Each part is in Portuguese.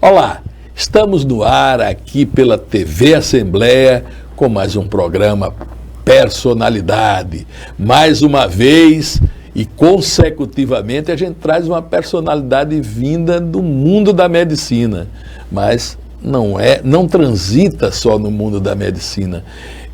Olá, estamos no ar aqui pela TV Assembleia com mais um programa Personalidade. Mais uma vez e consecutivamente a gente traz uma personalidade vinda do mundo da medicina, mas não transita só no mundo da medicina,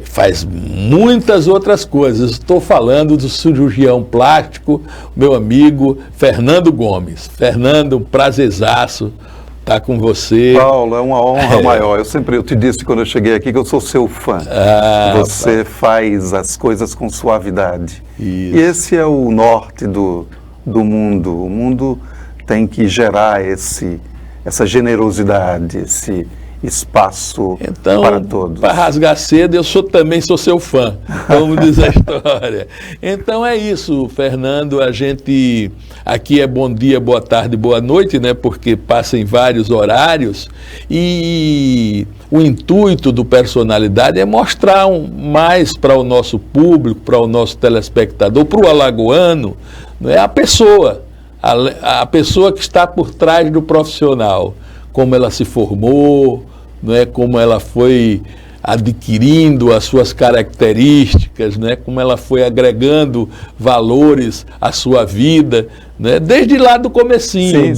faz muitas outras coisas. Estou falando do cirurgião plástico, meu amigo Fernando Gomes. Fernando, um prazerzaço estar com você. Paulo, é uma honra maior. Eu te disse quando eu cheguei aqui que eu sou seu fã. Você faz as coisas com suavidade. Isso. E esse é o norte do mundo. O mundo tem que gerar essa generosidade, esse espaço para todos. Para rasgar cedo, também sou seu fã, como diz a história. Então é isso, Fernando, a gente aqui é bom dia, boa tarde, boa noite, né? Porque passa em vários horários e o intuito do Personalidade é mostrar mais para o nosso público, para o nosso telespectador, para o alagoano, não é? A pessoa que está por trás do profissional, como ela se formou, não é? Como ela foi adquirindo as suas características, né? Como ela foi agregando valores à sua vida, né? Desde lá do comecinho,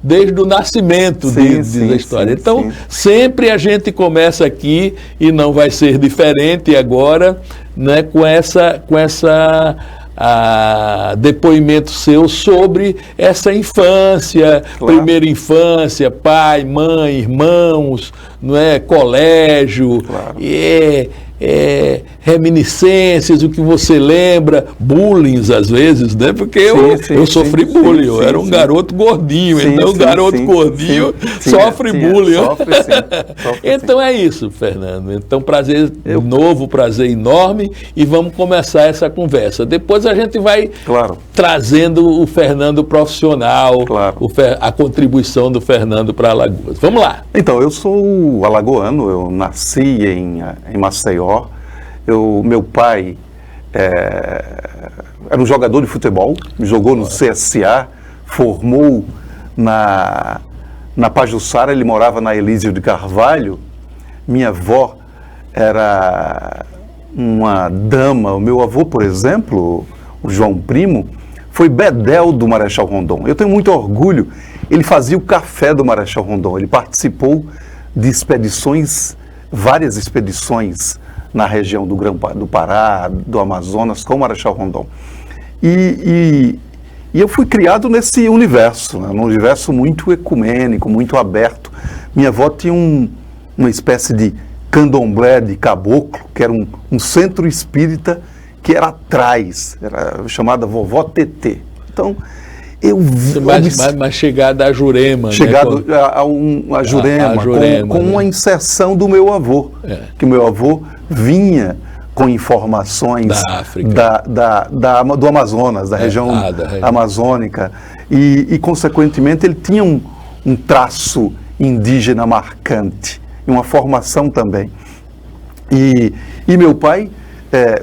desde o nascimento, diz a história. Então, sempre a gente começa aqui e não vai ser diferente agora, né? Com essa depoimento seu sobre essa infância, claro. Primeira infância, pai, mãe, irmãos, não é? Colégio, claro. Reminiscências, o que você lembra, bullying às vezes, né? Porque eu sofri bullying, eu era um garoto gordinho, então o garoto gordinho sofre bullying. Sofre, então é isso, Fernando. Então prazer novo, prazer enorme, e vamos começar essa conversa. Depois a gente vai trazendo o Fernando profissional, a contribuição do Fernando para Alagoas. Vamos lá. Então, eu sou alagoano, eu nasci em Maceió. Meu pai era um jogador de futebol, jogou no CSA, formou na Pajuçara, ele morava na Elísio de Carvalho. Minha avó era uma dama, o meu avô, por exemplo, o João Primo, foi bedel do Marechal Rondon. Eu tenho muito orgulho, ele fazia o café do Marechal Rondon, ele participou de expedições, várias expedições na região do Pará, do Amazonas, com o Marechal Rondon. E eu fui criado nesse universo, né? Num universo muito ecumênico, muito aberto. Minha avó tinha uma espécie de candomblé de caboclo, que era um centro espírita que era atrás, era chamada Vovó Tetê. Então, eu vi... Mais chegada a Jurema, chegado, né? A Jurema, com uma inserção do meu avô, que meu avô vinha com informações da África, do Amazonas, da região amazônica, e consequentemente ele tinha um traço indígena marcante, e uma formação também. E meu pai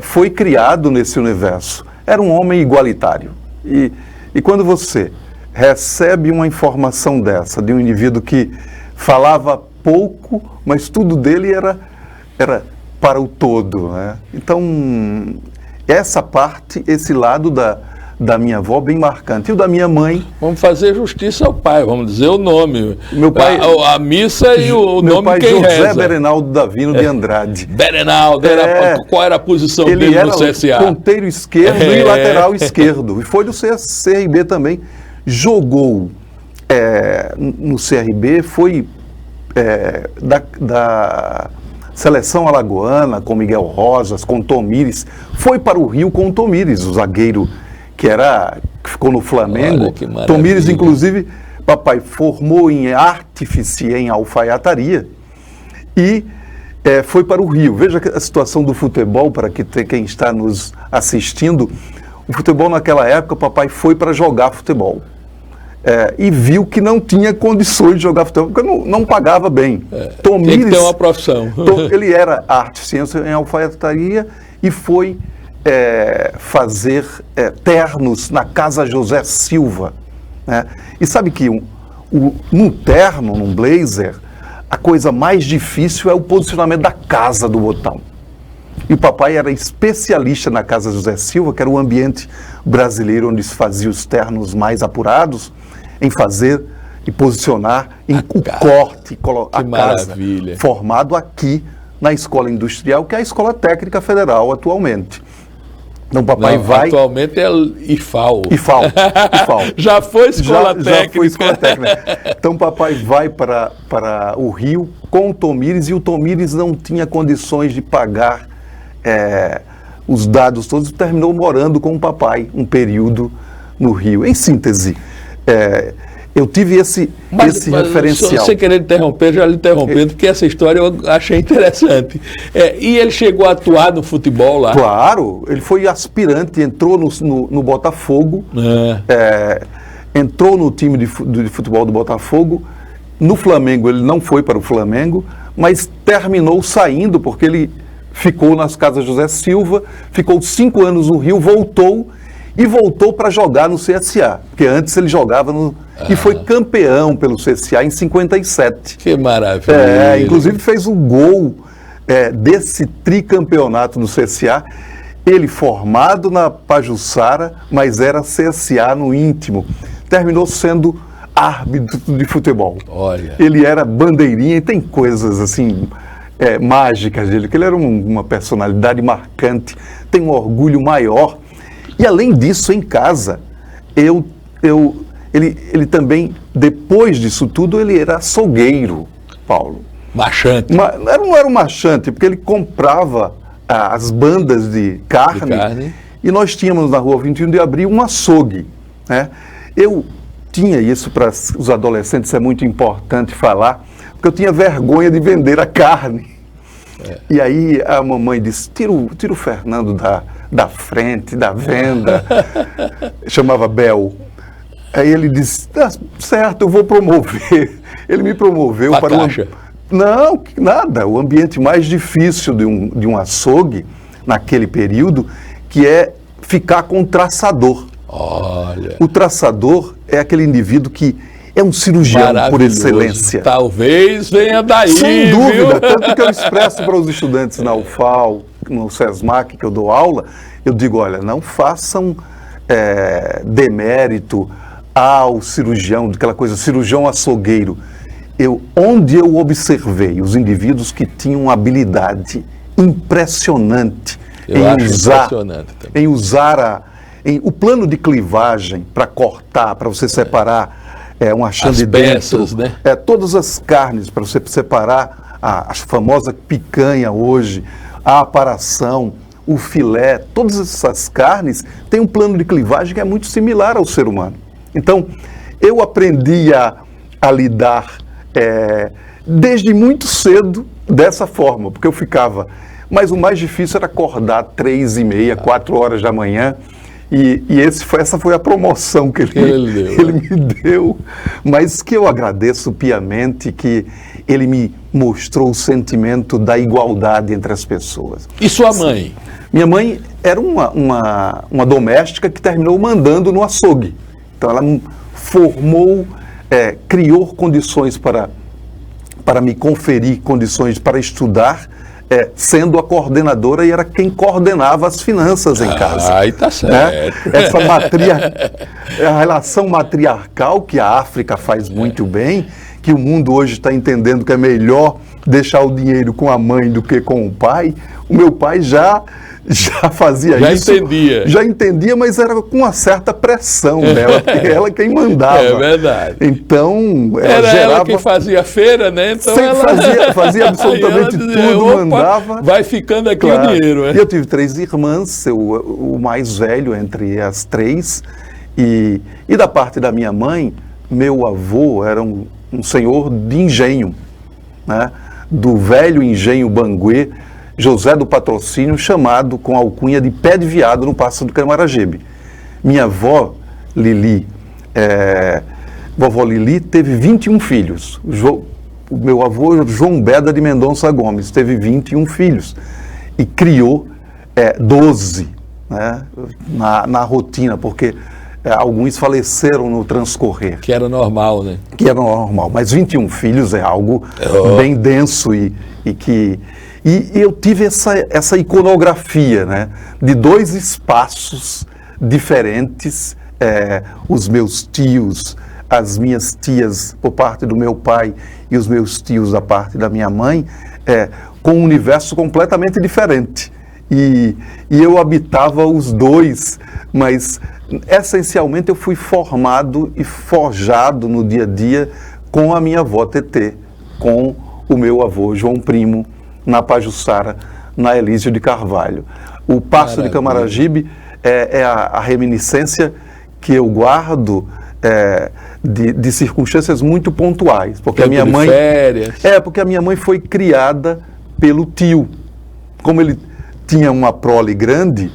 foi criado nesse universo, era um homem igualitário. E quando você recebe uma informação dessa, de um indivíduo que falava pouco, mas tudo dele era para o todo, né? Então, essa parte, esse lado da minha avó, bem marcante. E o da minha mãe... Vamos fazer justiça ao pai, vamos dizer o nome. Meu pai... A missa e o meu nome pai, quem José reza. Berenaldo Davino de Andrade. Berenaldo, qual era a posição dele no CSA? Ele era ponteiro esquerdo e lateral esquerdo. E foi do CRB também. Jogou no CRB, foi da seleção alagoana, com Miguel Rosas, com Tomires. Foi para o Rio com Tomires, o zagueiro que ficou no Flamengo. Olha, que maravilha. Tomires, inclusive, papai formou em artífice em alfaiataria e foi para o Rio. Veja a situação do futebol, para quem está nos assistindo. O futebol naquela época, papai foi para jogar futebol. E viu que não tinha condições de jogar futebol, porque não pagava bem. Tomires, tem que ter uma profissão. Ele era artífice em alfaiataria e foi fazer ternos na Casa José Silva, né? E sabe que num terno, num blazer, a coisa mais difícil é o posicionamento da casa do botão. E o papai era especialista na Casa José Silva, que era o ambiente brasileiro onde se fazia os ternos mais apurados, em fazer e posicionar o corte, a casa, formado aqui na Escola Industrial, que é a Escola Técnica Federal atualmente. Então, papai vai... Atualmente é IFAL. IFAL. Já foi escola técnica. Já foi escola técnica. Então, papai vai para o Rio com o Tomires, e o Tomires não tinha condições de pagar os dados todos, e terminou morando com o papai um período no Rio. Em síntese, eu tive esse referencial. Sem querer interromper, já lhe interrompendo, porque essa história eu achei interessante. E ele chegou a atuar no futebol lá? Claro, ele foi aspirante, entrou no Botafogo, entrou no time de futebol do Botafogo. No Flamengo, ele não foi para o Flamengo, mas terminou saindo, porque ele ficou nas Casas José Silva, ficou 5 anos no Rio, voltou para jogar no CSA, porque antes ele jogava e foi campeão pelo CSA em 57. Que maravilha! Inclusive fez o gol desse tricampeonato no CSA, ele formado na Pajuçara, mas era CSA no íntimo. Terminou sendo árbitro de futebol. Olha. Ele era bandeirinha, e tem coisas assim mágicas dele, que ele era uma personalidade marcante, tem um orgulho maior. E além disso, em casa, ele também, depois disso tudo, ele era açougueiro, Paulo. Machante. Não era um machante, porque ele comprava as bandas de carne, e nós tínhamos na rua 21 de Abril um açougue, né? Eu tinha isso, para os adolescentes é muito importante falar, porque eu tinha vergonha de vender a carne. E aí a mamãe disse, tira o Fernando da frente, da venda. Chamava Bel. Aí ele disse, certo, eu vou promover. Ele me promoveu para Não, nada. O ambiente mais difícil de um açougue, naquele período, que é ficar com o traçador. Olha. O traçador é aquele indivíduo que é um cirurgião por excelência. Talvez venha daí. Sem dúvida. Viu? Tanto que eu expresso para os estudantes na UFAL, no SESMAC, que eu dou aula, eu digo, olha, não façam demérito ao cirurgião, aquela coisa, cirurgião açougueiro. Onde eu observei os indivíduos que tinham habilidade impressionante em usar o plano de clivagem para cortar, para você separar uma chã de dentro, né? Todas as carnes, para você separar a famosa picanha hoje, a aparação, o filé, todas essas carnes têm um plano de clivagem que é muito similar ao ser humano. Então, eu aprendi a lidar desde muito cedo dessa forma, porque eu ficava... Mas o mais difícil era acordar 3h30, 4 horas da manhã, e essa foi a promoção que ele me deu, mas que eu agradeço piamente, que ele me mostrou o sentimento da igualdade entre as pessoas. E sua mãe? Minha mãe era uma doméstica que terminou mandando no açougue. Então ela formou, criou condições para me conferir condições para estudar, sendo a coordenadora, e era quem coordenava as finanças em casa. Aí tá certo. Essa a relação matriarcal que a África faz muito bem, que o mundo hoje está entendendo que é melhor deixar o dinheiro com a mãe do que com o pai. O meu pai já fazia isso. Já entendia, mas era com uma certa pressão dela, porque ela quem mandava. É verdade. Então, ela quem fazia feira, né? Então ela fazia absolutamente tudo, mandava. Vai ficando aqui o dinheiro, né? E eu tive 3 irmãs, o mais velho entre as 3, e da parte da minha mãe, meu avô era um senhor de engenho, né? Do velho engenho Banguê, José do Patrocínio, chamado com a alcunha de Pé de Viado no Passo do Camaragibe. Minha avó, Lili, vovó Lili, teve 21 filhos. O meu avô, João Beda de Mendonça Gomes, teve 21 filhos e criou 12, né, na rotina, porque alguns faleceram no transcorrer. Que era normal, né? Que era normal, mas 21 filhos é algo bem denso e eu tive essa iconografia, né, de 2 espaços diferentes, os meus tios, as minhas tias por parte do meu pai e os meus tios da parte da minha mãe, com um universo completamente diferente. E eu habitava os dois, mas essencialmente eu fui formado e forjado no dia a dia com a minha avó Tetê, com o meu avô João Primo, na Pajuçara, na Elísio de Carvalho. O Passo de Camaragibe é a reminiscência que eu guardo de circunstâncias muito pontuais, porque a minha mãe porque a minha mãe foi criada pelo tio. Como ele tinha uma prole grande,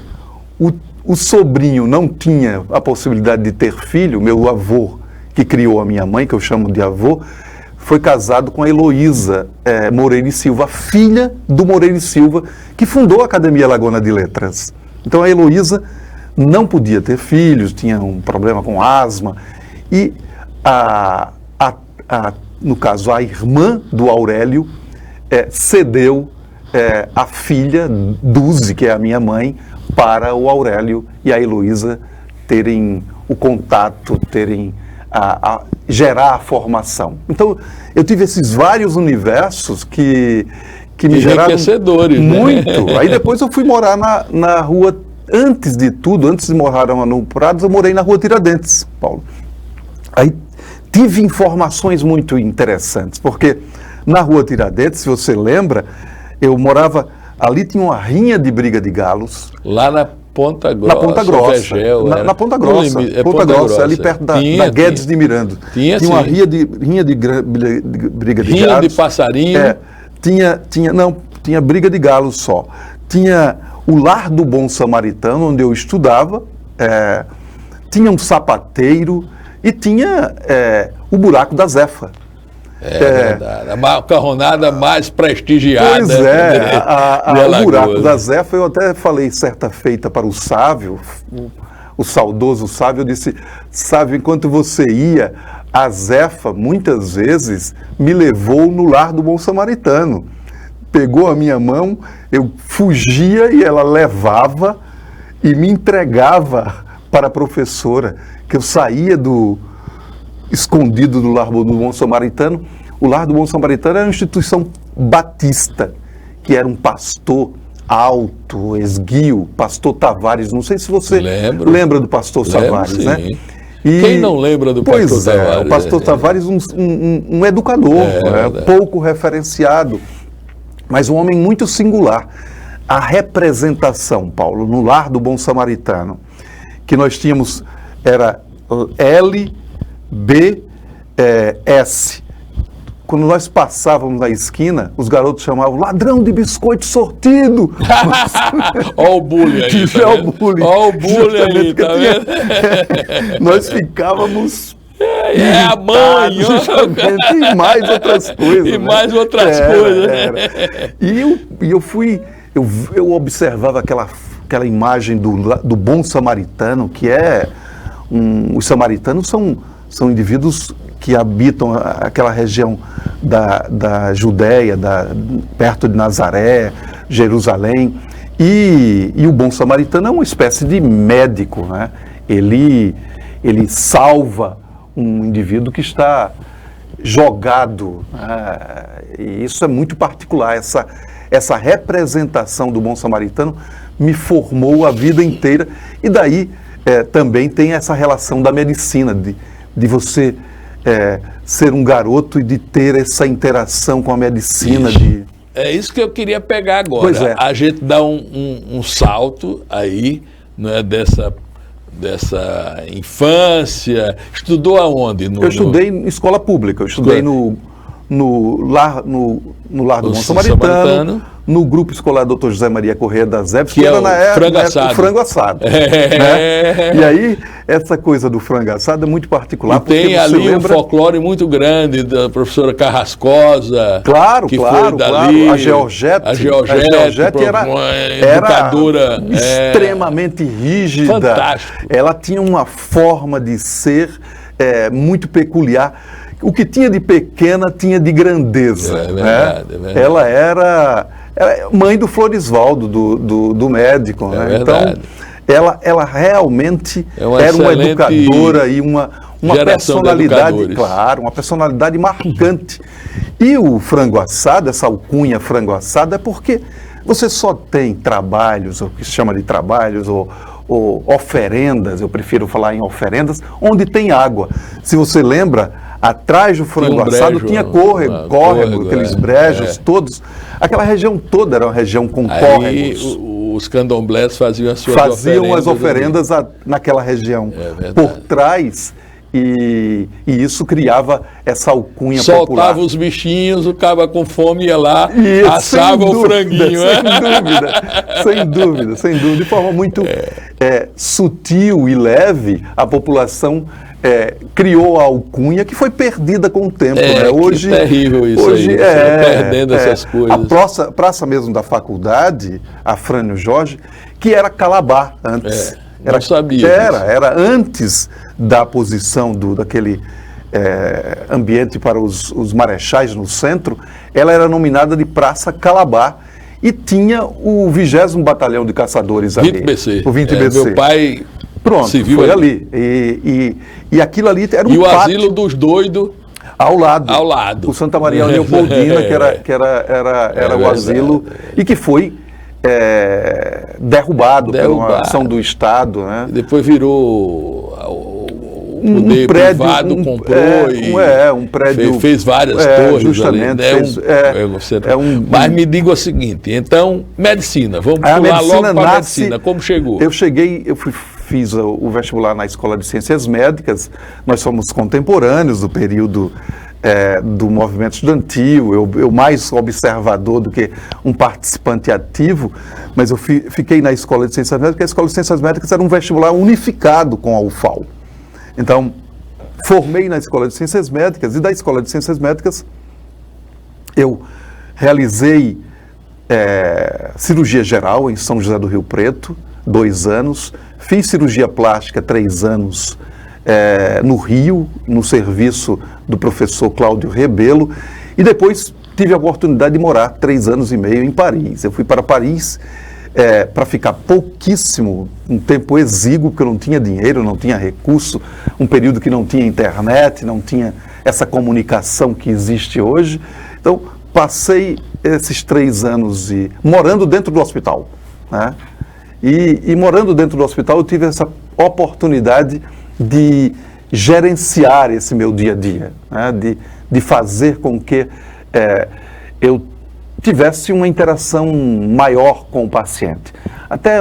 o sobrinho não tinha a possibilidade de ter filho. Meu avô, que criou a minha mãe, que eu chamo de avô, foi casado com a Heloísa Moreira e Silva, filha do Moreira e Silva, que fundou a Academia Alagoana de Letras. Então a Heloísa não podia ter filhos, tinha um problema com asma, e no caso a irmã do Aurélio cedeu a filha, Duzi, que é a minha mãe, para o Aurélio e a Heloísa terem o contato, gerar a formação. Então, eu tive esses vários universos que me geraram muito. Né? Aí depois eu fui morar na rua, antes de tudo, antes de morar no Prados, eu morei na Rua Tiradentes, Paulo. Aí tive informações muito interessantes, porque na Rua Tiradentes, se você lembra, eu morava, ali tinha uma rinha de briga de galos. Lá na Ponta Grossa. Na Ponta Grossa. Vegel, na Ponta Grossa. Ponta Grossa, ali perto da Guedes de Miranda. Tinha uma rinha de briga de galos. Rinha de passarinho. Tinha briga de galos só. Tinha o Lar do Bom Samaritano, onde eu estudava. Tinha um sapateiro e tinha o Buraco da Zefa. Verdade. A macarronada mais prestigiada. Pois o Buraco da Zefa, eu até falei certa feita para o Sávio, o saudoso Sávio, eu disse: Sávio, enquanto você ia, a Zefa muitas vezes me levou no Lar do Bom Samaritano. Pegou a minha mão, eu fugia e ela levava e me entregava para a professora, que eu saía escondido do Lar do Bom Samaritano. O Lar do Bom Samaritano era uma instituição batista, que era um pastor alto, esguio, pastor Tavares. Não sei se você lembra do pastor Tavares, sim. Né? Quem não lembra do pastor Tavares? O pastor Tavares, um educador, pouco referenciado, mas um homem muito singular. A representação, Paulo, no Lar do Bom Samaritano, que nós tínhamos, era L, B, S. Quando nós passávamos na esquina, os garotos chamavam ladrão de biscoito sortido. Olha o bullying aí, Olha o bullying aí, tá vendo? Nós ficávamos... a mãe! E mais outras coisas. E mais outras coisas. E eu observava aquela imagem do bom samaritano, que os samaritanos são indivíduos que habitam aquela região da Judéia, perto de Nazaré, Jerusalém, e o bom samaritano é uma espécie de médico, né? Ele salva um indivíduo que está jogado, né? E isso é muito particular, essa representação do bom samaritano me formou a vida inteira, e daí também tem essa relação da medicina, de você ser um garoto e de ter essa interação com a medicina. É isso que eu queria pegar agora. Pois é. A gente dá um salto aí, né, dessa infância. Estudou aonde? Eu estudei em escola pública. Eu estudei no Lar do Bom Samaritano, no grupo escolar Dr. José Maria Correia das Neves, que era o frango assado. Né? E aí, essa coisa do frango assado é muito particular. E tem ali um folclore muito grande da professora Carrascosa. Claro, que claro, foi dali, claro. A Georgette era educadora extremamente rígida. Fantástico. Ela tinha uma forma de ser muito peculiar. O que tinha de pequena tinha de grandeza. É verdade, né? é verdade. Ela era mãe do Florisvaldo, do médico. Né? Verdade. Então, ela realmente era uma educadora e uma personalidade, claro, uma personalidade marcante. E o frango assado, essa alcunha frango assado, é porque você só tem trabalhos, o que se chama de trabalhos, ou oferendas, eu prefiro falar em oferendas, onde tem água. Se você lembra, atrás do frango assado tinha córrego, aqueles brejos todos. Aquela região toda era uma região com córregos. Os candomblés faziam as oferendas naquela região por trás. E isso criava essa alcunha Soltava popular. Soltava os bichinhos, o cara com fome ia lá, assava o franguinho. Sem dúvida. De forma muito sutil e leve, a população criou a alcunha que foi perdida com o tempo. Né? Hoje, que terrível isso hoje aí, perdendo essas coisas. A praça mesmo da faculdade, a Frânio Jorge, que era Calabar antes. Não sabia. Era antes da posição daquele ambiente para os marechais no centro, ela era nominada de Praça Calabar e tinha o 20º Batalhão de Caçadores ali. 20BC. O 20BC. Meu pai civil foi ali. E aquilo ali era um pátio. E o pátio Asilo dos Doidos ao lado. O Santa Maria Leopoldina, que era o asilo e que foi derrubado por uma ação do Estado. Né? Depois virou o poder prédio, privado, comprou um prédio, fez várias torres justamente, ali. Mas me diga o seguinte, então, medicina, vamos pular logo para a medicina, como chegou? Eu fiz o vestibular na Escola de Ciências Médicas, nós somos contemporâneos do período do movimento estudantil, eu mais observador do que um participante ativo, mas eu fiquei na Escola de Ciências Médicas, porque a Escola de Ciências Médicas era um vestibular unificado com a UFAL. Então, formei na Escola de Ciências Médicas, e da Escola de Ciências Médicas eu realizei cirurgia geral em São José do Rio Preto, 2 anos, fiz cirurgia plástica 3 anos no Rio, no serviço do professor Cláudio Rebelo, e depois tive a oportunidade de morar 3 anos e meio em Paris. Eu fui para Paris para ficar pouquíssimo, um tempo exíguo, porque eu não tinha dinheiro, não tinha recurso, um período que não tinha internet, não tinha essa comunicação que existe hoje. Então, passei esses 3 anos morando dentro do hospital. Né? E morando dentro do hospital, eu tive essa oportunidade de gerenciar esse meu dia a dia, né? de fazer com que eu tivesse uma interação maior com o paciente. Até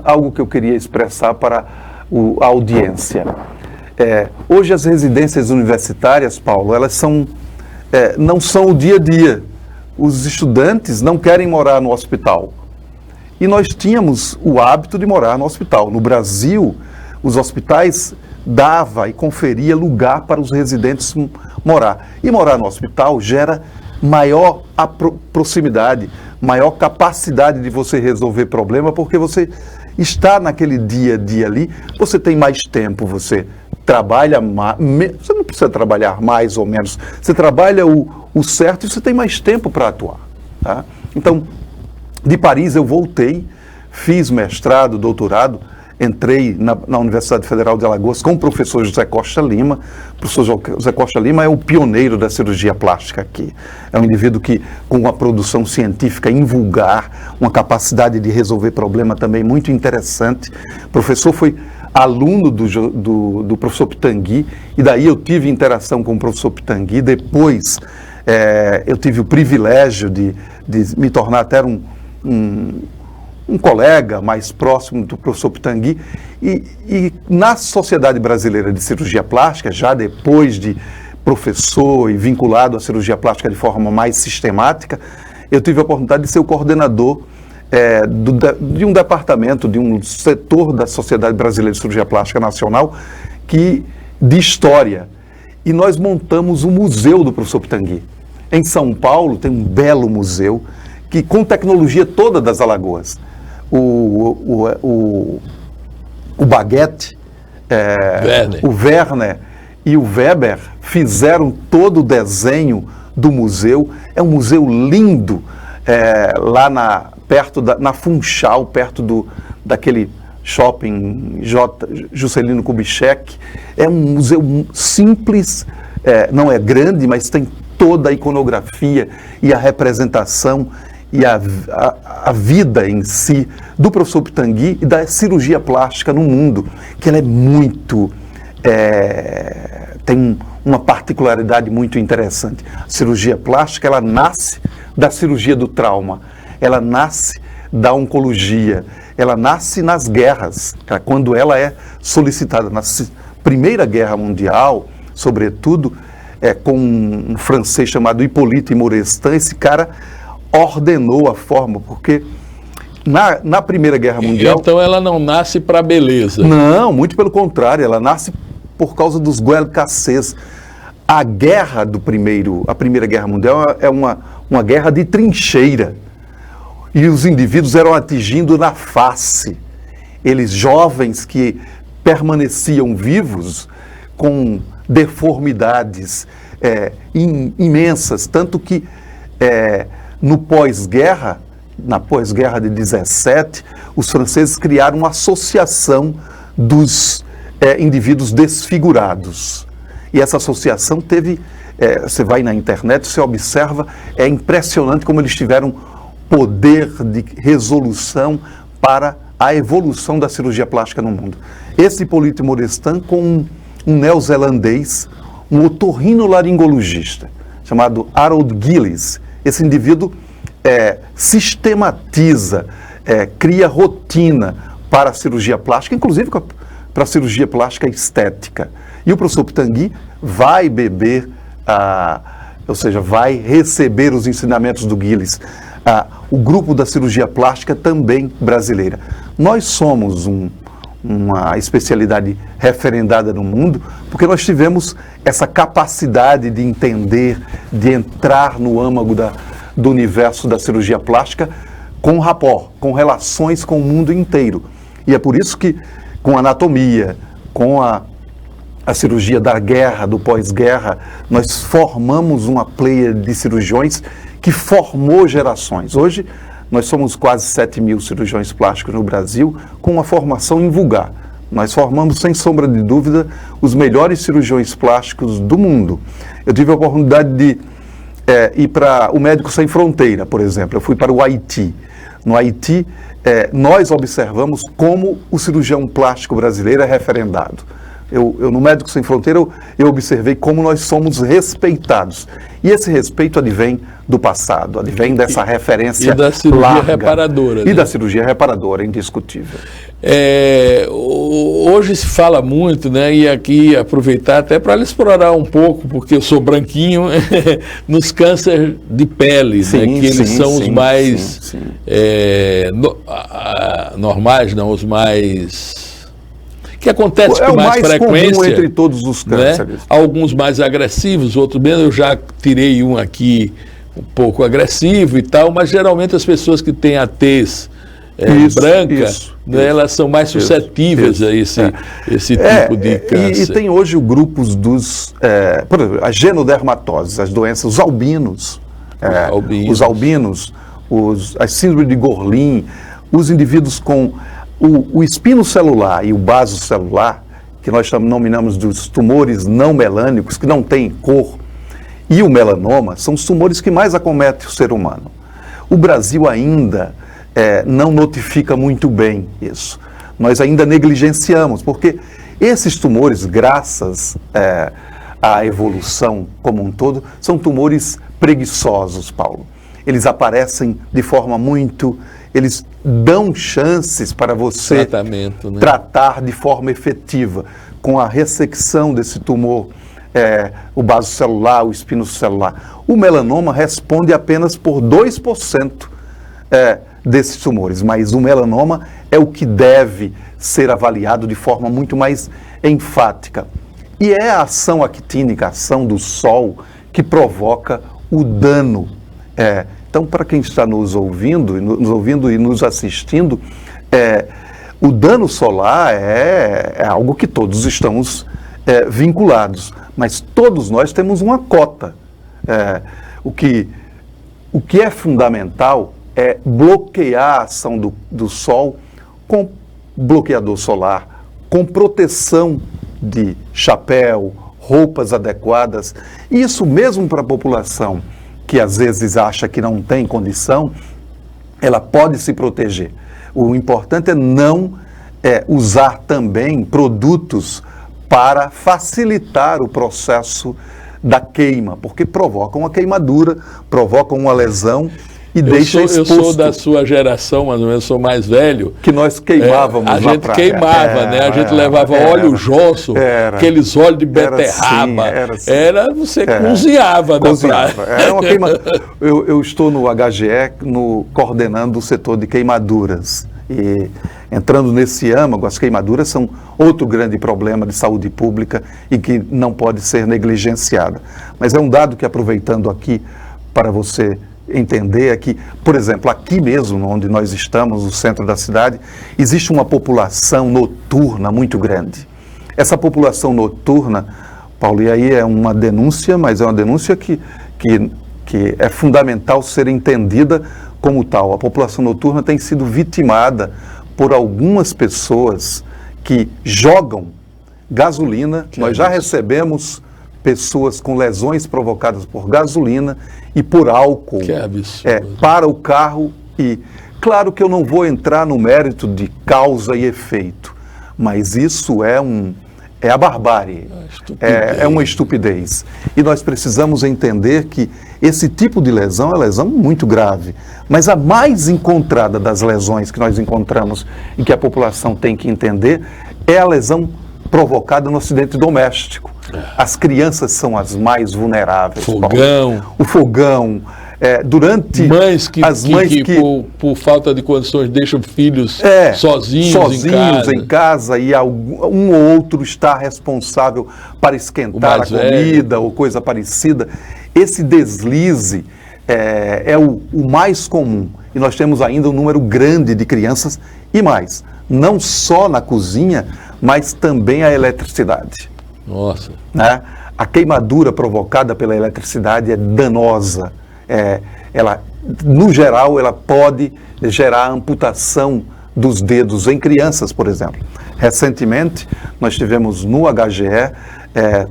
algo que eu queria expressar para a audiência. Hoje as residências universitárias, Paulo, elas não são o dia a dia. Os estudantes não querem morar no hospital. E nós tínhamos o hábito de morar no hospital. No Brasil, os hospitais dava e conferia lugar para os residentes morar. E morar no hospital gera maior proximidade, maior capacidade de você resolver problema, porque você está naquele dia a dia ali, você tem mais tempo, você trabalha mais, você não precisa trabalhar mais ou menos, você trabalha o certo e você tem mais tempo para atuar. Tá? Então, de Paris eu voltei, fiz mestrado, doutorado, entrei na Universidade Federal de Alagoas com o professor José Costa Lima. O professor José Costa Lima é o pioneiro da cirurgia plástica aqui. É um indivíduo que, com uma produção científica invulgar, uma capacidade de resolver problema também muito interessante. O professor foi aluno do professor Pitangui, e daí eu tive interação com o professor Pitangui. Depois eu tive o privilégio de me tornar até um colega mais próximo do professor Pitangui, e na Sociedade Brasileira de Cirurgia Plástica, já depois de professor e vinculado à cirurgia plástica de forma mais sistemática, eu tive a oportunidade de ser o coordenador de um departamento, de um setor da Sociedade Brasileira de Cirurgia Plástica Nacional, de história. E nós montamos o Museu do Professor Pitangui. Em São Paulo tem um belo museu, com tecnologia toda das Alagoas. O Baguete, o Werner e o Weber fizeram todo o desenho do museu. É um museu lindo, lá na Funchal, perto daquele shopping Juscelino Kubitschek. É um museu simples, não é grande, mas tem toda a iconografia e a representação e a vida em si do professor Pitangui e da cirurgia plástica no mundo, que ela é muito... tem uma particularidade muito interessante. A cirurgia plástica, ela nasce da cirurgia do trauma, ela nasce da oncologia, ela nasce nas guerras, quando ela é solicitada. Na Primeira Guerra Mundial, sobretudo, com um francês chamado Hippolyte Morestan, esse cara ordenou a forma, porque na Primeira Guerra Mundial... Então ela não nasce para beleza. Não, muito pelo contrário, ela nasce por causa dos guerre cassés. A Primeira Guerra Mundial é uma guerra de trincheira. E os indivíduos eram atingindo na face. Eles, jovens que permaneciam vivos, com deformidades imensas, tanto que na pós-guerra de 17, os franceses criaram uma associação dos indivíduos desfigurados. E essa associação teve, você vai na internet, você observa, é impressionante como eles tiveram poder de resolução para a evolução da cirurgia plástica no mundo. Esse Hippolyte Morestan com um neozelandês, um otorrinolaringologista, chamado Harold Gillis. Esse indivíduo sistematiza, cria rotina para a cirurgia plástica, inclusive para a cirurgia plástica estética. E o professor Pitangui vai beber, ou seja, vai receber os ensinamentos do Gillis. O grupo da cirurgia plástica também brasileira. Nós somos uma especialidade referendada no mundo, porque nós tivemos essa capacidade de entender, de entrar no âmago do universo da cirurgia plástica com rapport, com relações com o mundo inteiro. E é por isso que, com a anatomia, com a cirurgia da guerra, do pós-guerra, nós formamos uma pleia de cirurgiões que formou gerações. Hoje, nós somos quase 7.000 cirurgiões plásticos no Brasil, com uma formação invulgar. Nós formamos, sem sombra de dúvida, os melhores cirurgiões plásticos do mundo. Eu tive a oportunidade de ir para o Médicos Sem Fronteira, por exemplo. Eu fui para o Haiti. No Haiti, nós observamos como o cirurgião plástico brasileiro é referendado. No Médicos Sem Fronteira, eu observei como nós somos respeitados. E esse respeito advém do passado, advém dessa referência e da cirurgia reparadora. E da cirurgia reparadora, indiscutível. Hoje se fala muito, né, e aqui aproveitar até para explorar um pouco, porque eu sou branquinho, nos cânceres de pele, sim, né, que eles são os mais normais, não, os mais... que acontece com mais frequência. Comum entre todos os cânceres. Né? Alguns mais agressivos, outros menos. Eu já tirei um aqui um pouco agressivo e tal, mas geralmente as pessoas que têm a tez branca, né, elas são mais suscetíveis a esse tipo de câncer. E tem hoje grupos por exemplo, a genodermatose, as doenças, os albinos, as síndrome de Gorlin, os indivíduos com o espino celular e o baso celular, que nós nominamos dos tumores não melânicos, que não têm cor, e o melanoma, são os tumores que mais acometem o ser humano. O Brasil ainda não notifica muito bem isso. Nós ainda negligenciamos, porque esses tumores, graças à evolução como um todo, são tumores preguiçosos, Paulo. Eles aparecem de forma eles dão chances para você tratar de forma efetiva, com a ressecção desse tumor, o baso celular, o espino celular. O melanoma responde apenas por 2% desses tumores, mas o melanoma é o que deve ser avaliado de forma muito mais enfática. E é a ação actínica, a ação do sol, que provoca o dano. Então, para quem está nos ouvindo e nos assistindo, o dano solar é algo que todos estamos vinculados, mas todos nós temos uma cota. O que é fundamental é bloquear a ação do sol com bloqueador solar, com proteção de chapéu, roupas adequadas. Isso mesmo para a população que às vezes acha que não tem condição, ela pode se proteger. O importante é não usar também produtos para facilitar o processo da queima, porque provocam uma queimadura, provocam uma lesão e deixa exposto. Eu sou da sua geração, mas eu sou mais velho. Que nós queimávamos a gente queimava, né? A gente levava óleo Johnson, aqueles óleos de beterraba. Você cozinhava na praia. Era uma queima. Eu estou no HGE coordenando o setor de queimaduras. E entrando nesse âmago, as queimaduras são outro grande problema de saúde pública e que não pode ser negligenciada. Mas é um dado que, aproveitando aqui para você entender, é que, por exemplo, aqui mesmo, onde nós estamos, no centro da cidade, existe uma população noturna muito grande. Essa população noturna, Paulo, e aí é uma denúncia, mas é uma denúncia que é fundamental ser entendida como tal. A população noturna tem sido vitimada por algumas pessoas que jogam gasolina. Nós já recebemos pessoas com lesões provocadas por gasolina e por álcool para o carro. E claro que eu não vou entrar no mérito de causa e efeito, mas isso é a barbárie, é uma estupidez. E nós precisamos entender que esse tipo de lesão é lesão muito grave, mas a mais encontrada das lesões que nós encontramos e que a população tem que entender é a lesão provocada no acidente doméstico. As crianças são as mais vulneráveis. O fogão. Mães que por falta de condições deixam filhos sozinhos em casa e um ou outro está responsável para esquentar a comida ou coisa parecida. Esse deslize é o mais comum. E nós temos ainda um número grande de crianças e mais, não só na cozinha, mas também a eletricidade. Nossa. Né? A queimadura provocada pela eletricidade é danosa. No geral, ela pode gerar amputação dos dedos em crianças, por exemplo. Recentemente, nós tivemos no HGE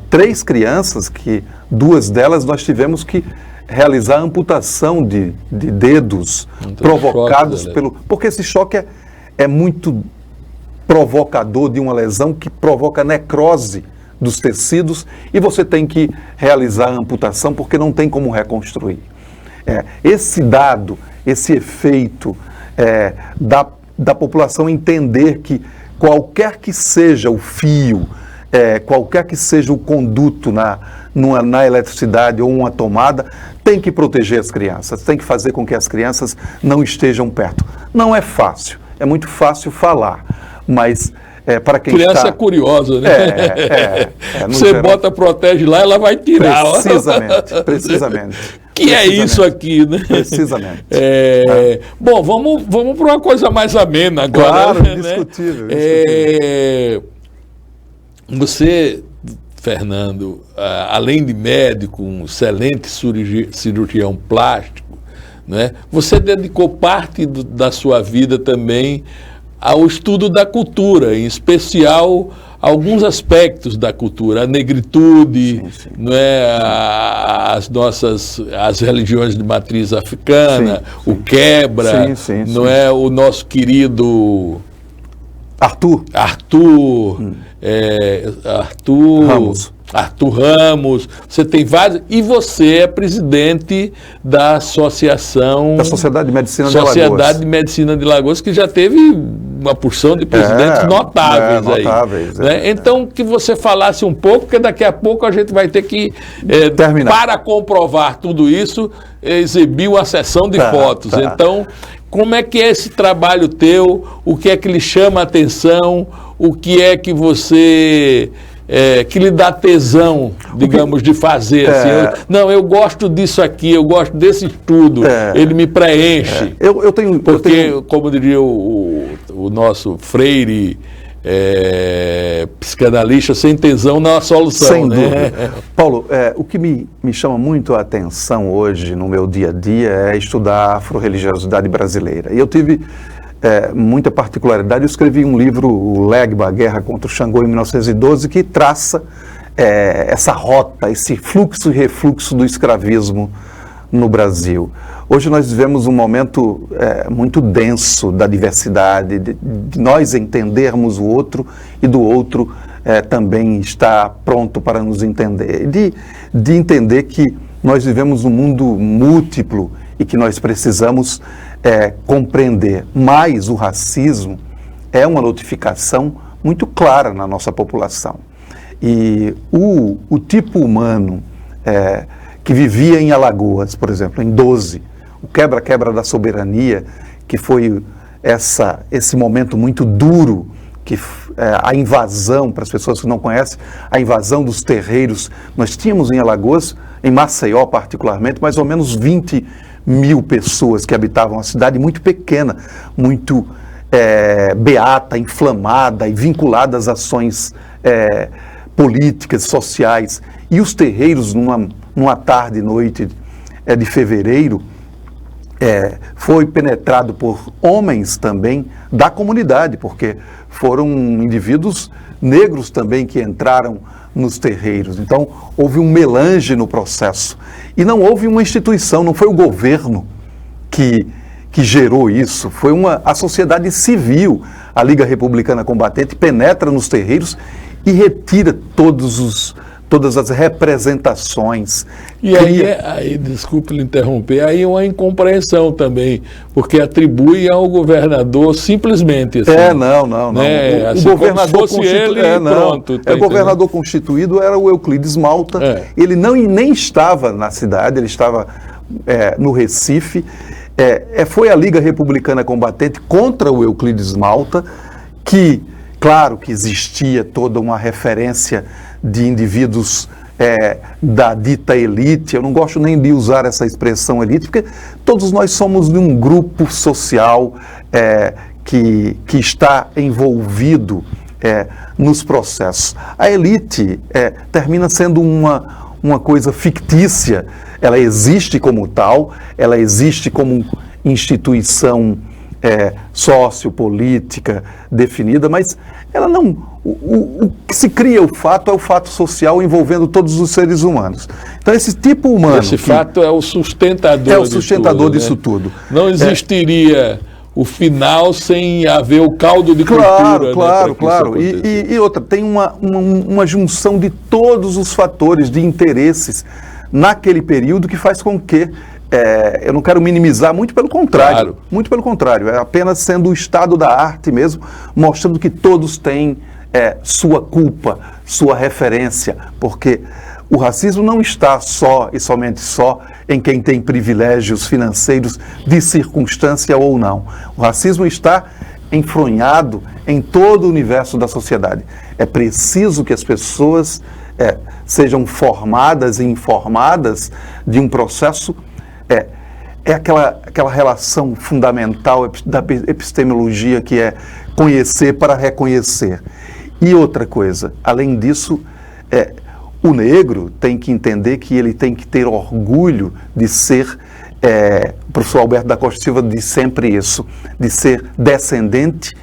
3 crianças que 2 delas nós tivemos que realizar amputação de dedos provocados porque esse choque é muito provocador de uma lesão que provoca necrose dos tecidos e você tem que realizar a amputação porque não tem como reconstruir. Esse dado, esse efeito da população entender que qualquer que seja o fio, qualquer que seja o conduto na eletricidade ou uma tomada, tem que proteger as crianças, tem que fazer com que as crianças não estejam perto. Não é fácil, é muito fácil falar, mas para quem criança é curiosa, né? Você bota, protege lá, ela vai tirar. Precisamente. Que é isso aqui, né? Precisamente. Bom, vamos para uma coisa mais amena agora. Claro, né? Indiscutível. Você, Fernando, além de médico, um excelente cirurgião plástico, né? Você dedicou parte da sua vida também ao estudo da cultura, em especial alguns aspectos da cultura, a negritude, sim. Não é? As religiões de matriz africana, sim. O quebra, não é? O nosso querido Arthur Ramos, você tem vários, e você é presidente da Sociedade de Medicina de Lagoas, que já teve uma porção de presidentes notáveis aí. Né? Então, que você falasse um pouco, porque daqui a pouco a gente vai ter que, para comprovar tudo isso, exibir uma sessão de fotos. Então, como é que é esse trabalho teu? O que é que lhe chama a atenção? O que é que você... que lhe dá tesão, digamos, de fazer assim? Eu gosto disso aqui, eu gosto desse estudo, ele me preenche. Porque, como diria o nosso Freire, psicanalista, sem tesão não há solução. Sem dúvida. Paulo, o que me chama muito a atenção hoje no meu dia a dia é estudar a afro-religiosidade brasileira. E eu tive muita particularidade. Eu escrevi um livro, o Legba, a Guerra contra o Xangô, em 1912, que traça essa rota, esse fluxo e refluxo do escravismo no Brasil. Hoje nós vivemos um momento muito denso da diversidade, de nós entendermos o outro e do outro também estar pronto para nos entender. De entender que nós vivemos um mundo múltiplo e que nós precisamos compreender. Mas o racismo é uma notificação muito clara na nossa população. E o tipo humano que vivia em Alagoas, por exemplo, em 12, o quebra-quebra da soberania, que foi esse momento muito duro, que a invasão, para as pessoas que não conhecem, a invasão dos terreiros. Nós tínhamos em Alagoas, em Maceió particularmente, mais ou menos 20 mil pessoas que habitavam a cidade, muito pequena, muito beata, inflamada e vinculada às ações políticas, sociais. E os terreiros, numa tarde e noite de fevereiro, foi penetrado por homens também da comunidade, porque foram indivíduos negros também que entraram nos terreiros. Então, houve um melange no processo. E não houve uma instituição, não foi o governo que gerou isso, foi a sociedade civil. A Liga Republicana Combatente penetra nos terreiros e retira todas as representações. E aí, desculpe lhe interromper, aí é uma incompreensão também, porque atribui ao governador simplesmente assim. Não. Né? O assim, governador constituído. Pronto. O governador constituído era o Euclides Malta. Ele nem estava na cidade, ele estava no Recife. Foi a Liga Republicana Combatente contra o Euclides Malta, que, claro que existia toda uma referência de indivíduos da dita elite. Eu não gosto nem de usar essa expressão elite, porque todos nós somos de um grupo social que está envolvido nos processos. A elite termina sendo uma coisa fictícia. Ela existe como tal, ela existe como instituição sociopolítica definida, mas ela não... O que se cria o fato é o fato social envolvendo todos os seres humanos. Então, esse tipo humano... Esse fato é o sustentador disso tudo. Não existiria o final sem haver o caldo de cultura. Claro. E outra, tem uma junção de todos os fatores de interesses naquele período que faz com que... eu não quero minimizar, muito pelo contrário. Muito pelo contrário. É apenas sendo o estado da arte mesmo, mostrando que todos têm sua culpa, sua referência, porque o racismo não está só e somente em quem tem privilégios financeiros de circunstância ou não. O racismo está enfronhado em todo o universo da sociedade. É preciso que as pessoas sejam formadas e informadas de um processo. Aquela relação fundamental da epistemologia, que é conhecer para reconhecer. E outra coisa, além disso, o negro tem que entender que ele tem que ter orgulho de ser, o professor Alberto da Costa Silva diz sempre isso, de ser descendente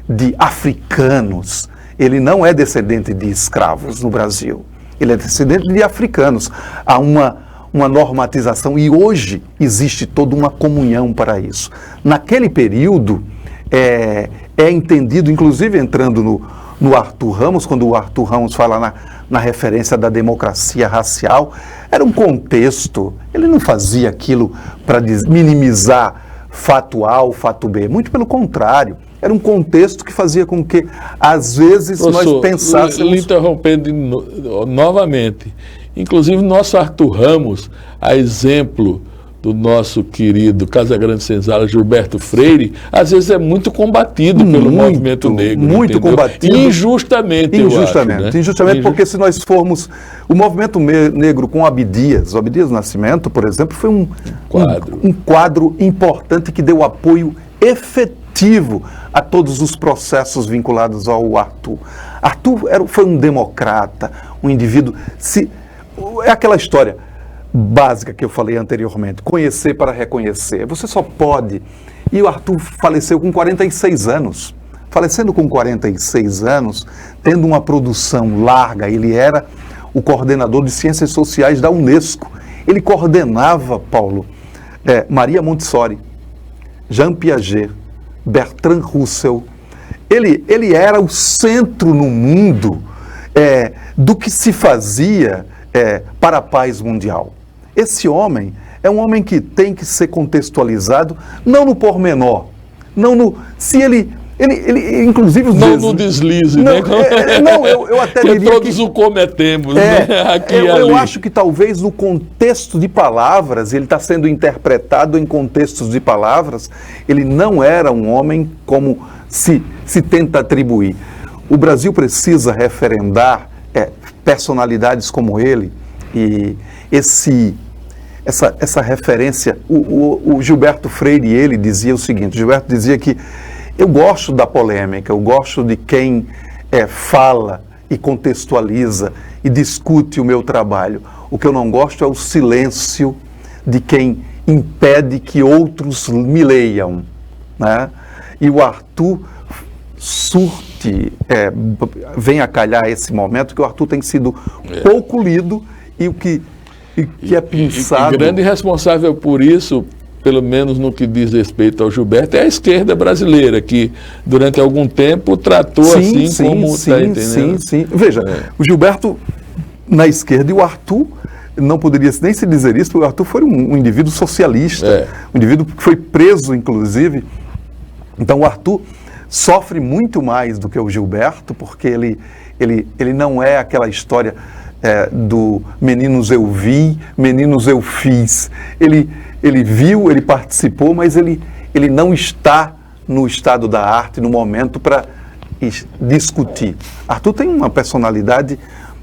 de africanos. Ele não é descendente de escravos no Brasil, ele é descendente de africanos. Há uma normatização, e hoje existe toda uma comunhão para isso. Naquele período, é entendido, inclusive entrando no Arthur Ramos, quando o Arthur Ramos fala na referência da democracia racial, era um contexto. Ele não fazia aquilo para minimizar fato A ou fato B, muito pelo contrário. era um contexto que fazia com que, às vezes, Professor, nós pensássemos... lhe interrompendo novamente, inclusive nosso Arthur Ramos, a exemplo do nosso querido Casagrande Senzala, Gilberto Freire, às vezes é muito combatido pelo movimento negro. Muito entendeu? combatido. Injustamente, eu acho, né? Injustamente, porque se nós formos... O movimento negro com Abdias, o Abdias Nascimento, por exemplo, foi um quadro importante que deu apoio efetivo a todos os processos vinculados ao Arthur. Arthur foi um democrata, um indivíduo... É aquela história básica que eu falei anteriormente, conhecer para reconhecer. Você só pode... E o Arthur faleceu com 46 anos. Falecendo com 46 anos, tendo uma produção larga, ele era o coordenador de Ciências Sociais da Unesco. Ele coordenava, Paulo, Maria Montessori, Jean Piaget, Bertrand Russell. Ele era o centro no mundo do que se fazia para a paz mundial. Esse homem é um homem que tem que ser contextualizado, não no pormenor, não no... Se ele inclusive... Não no deslize, não, né? Não, eu até diria todos o cometemos, né? Aqui e ali. Eu acho que talvez no contexto de palavras, ele está sendo interpretado em contextos de palavras, ele não era um homem como se tenta atribuir. O Brasil precisa referendar personalidades como ele, e essa referência, o Gilberto Freire, ele dizia o seguinte, Gilberto dizia que eu gosto da polêmica, eu gosto de quem fala e contextualiza e discute o meu trabalho. O que eu não gosto é o silêncio de quem impede que outros me leiam, né? E o Arthur vem a calhar esse momento que o Arthur tem sido pouco lido e o que é pensado... E grande responsável por isso, pelo menos no que diz respeito ao Gilberto, é a esquerda brasileira, que durante algum tempo tratou como está entendendo. Sim. Veja, o Gilberto na esquerda e o Arthur, não poderia nem se dizer isso, porque o Arthur foi um indivíduo socialista, um indivíduo que foi preso, inclusive. Então o Arthur sofre muito mais do que o Gilberto, porque ele não é aquela história do meninos eu vi, meninos eu fiz. Ele viu, ele participou, mas ele não está no estado da arte, no momento para discutir. Arthur tem uma personalidade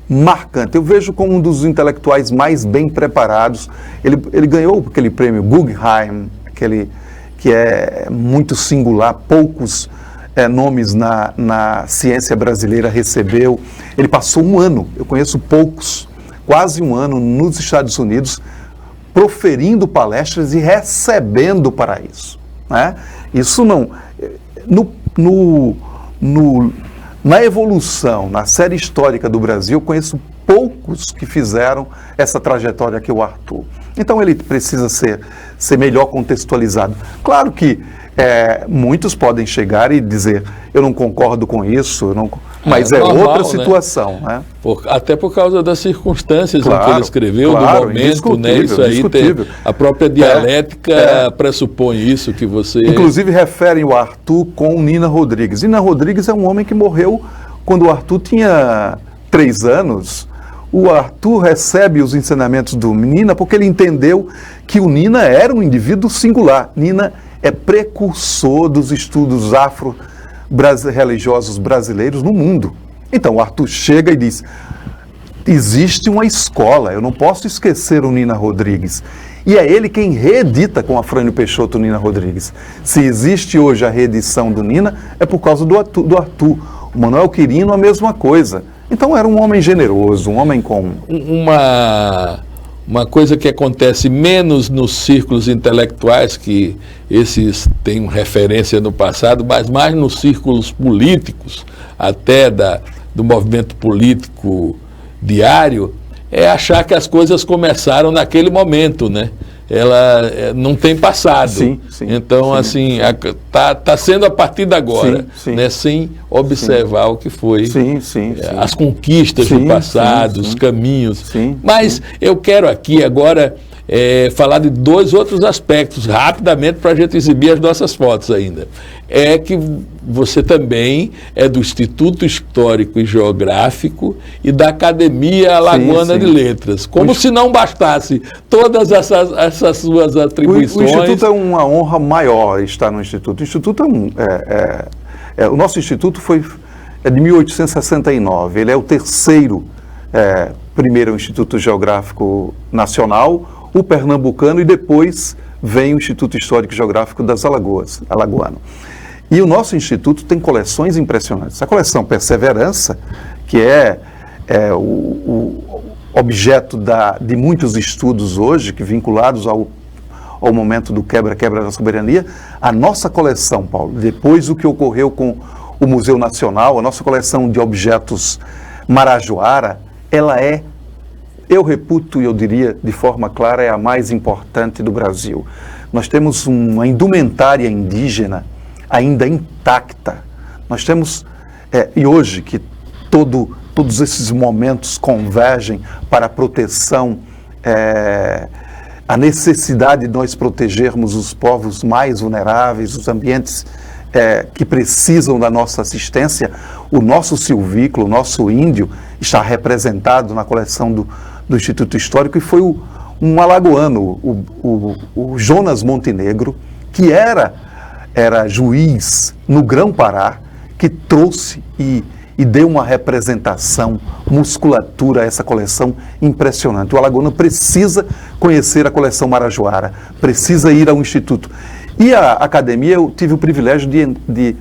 marcante. Eu vejo como um dos intelectuais mais bem preparados. Ele ganhou aquele prêmio Guggenheim, que é muito singular, poucos nomes na ciência brasileira recebeu. Ele passou um ano, eu conheço poucos, quase um ano nos Estados Unidos, proferindo palestras e recebendo para isso, né? Isso não... Na evolução, na série histórica do Brasil, eu conheço poucos que fizeram essa trajetória que o Arthur. Então ele precisa ser melhor contextualizado. Claro que muitos podem chegar e dizer, eu não concordo com isso, mas é normal, outra situação. Né? Até por causa das circunstâncias em que ele escreveu, do momento, né? Isso aí a própria dialética pressupõe isso que você... Inclusive referem o Arthur com Nina Rodrigues. Nina Rodrigues é um homem que morreu quando o Arthur tinha 3 anos. O Arthur recebe os ensinamentos do Nina porque ele entendeu que o Nina era um indivíduo singular. Nina é precursor dos estudos afro-religiosos brasileiros no mundo. Então, o Arthur chega e diz, existe uma escola, eu não posso esquecer o Nina Rodrigues. E é ele quem reedita com Afrânio Peixoto o Nina Rodrigues. Se existe hoje a reedição do Nina, é por causa do Arthur. O Manuel Quirino, a mesma coisa. Então, era um homem generoso, um homem com... Uma coisa que acontece menos nos círculos intelectuais, que esses têm referência no passado, mas mais nos círculos políticos, até do movimento político diário, é achar que as coisas começaram naquele momento, né? Ela não tem passado. Sim, então, assim, está sendo a partir de agora, né? Sem observar o que foi as conquistas do passado, os caminhos. Mas eu quero aqui agora falar de 2 outros aspectos, rapidamente, para a gente exibir as nossas fotos ainda. é que você também é do Instituto Histórico e Geográfico e da Academia Alagoana de Letras. Como se não bastasse todas essas suas atribuições. O Instituto é uma honra maior estar no Instituto. O Instituto o nosso Instituto é de 1869. Ele é o terceiro, primeiro é o Instituto Geográfico Nacional, o Pernambucano, e depois vem o Instituto Histórico e Geográfico das Alagoas, alagoano. E o nosso instituto tem coleções impressionantes. A coleção Perseverança, que é o objeto de muitos estudos hoje, que vinculados ao momento do quebra da soberania, a nossa coleção, Paulo, depois do que ocorreu com o Museu Nacional, a nossa coleção de objetos Marajoara, ela eu reputo e eu diria de forma clara, é a mais importante do Brasil. Nós temos uma indumentária indígena ainda intacta. Nós temos, e hoje que todos esses momentos convergem para a proteção, a necessidade de nós protegermos os povos mais vulneráveis, os ambientes que precisam da nossa assistência, o nosso silvícola, o nosso índio, está representado na coleção do Instituto Histórico, e foi um alagoano, o Jonas Montenegro, que era juiz no Grão-Pará, que trouxe e deu uma representação, musculatura a essa coleção impressionante. O alagoano precisa conhecer a coleção Marajoara, precisa ir ao Instituto. E a academia, eu tive o privilégio de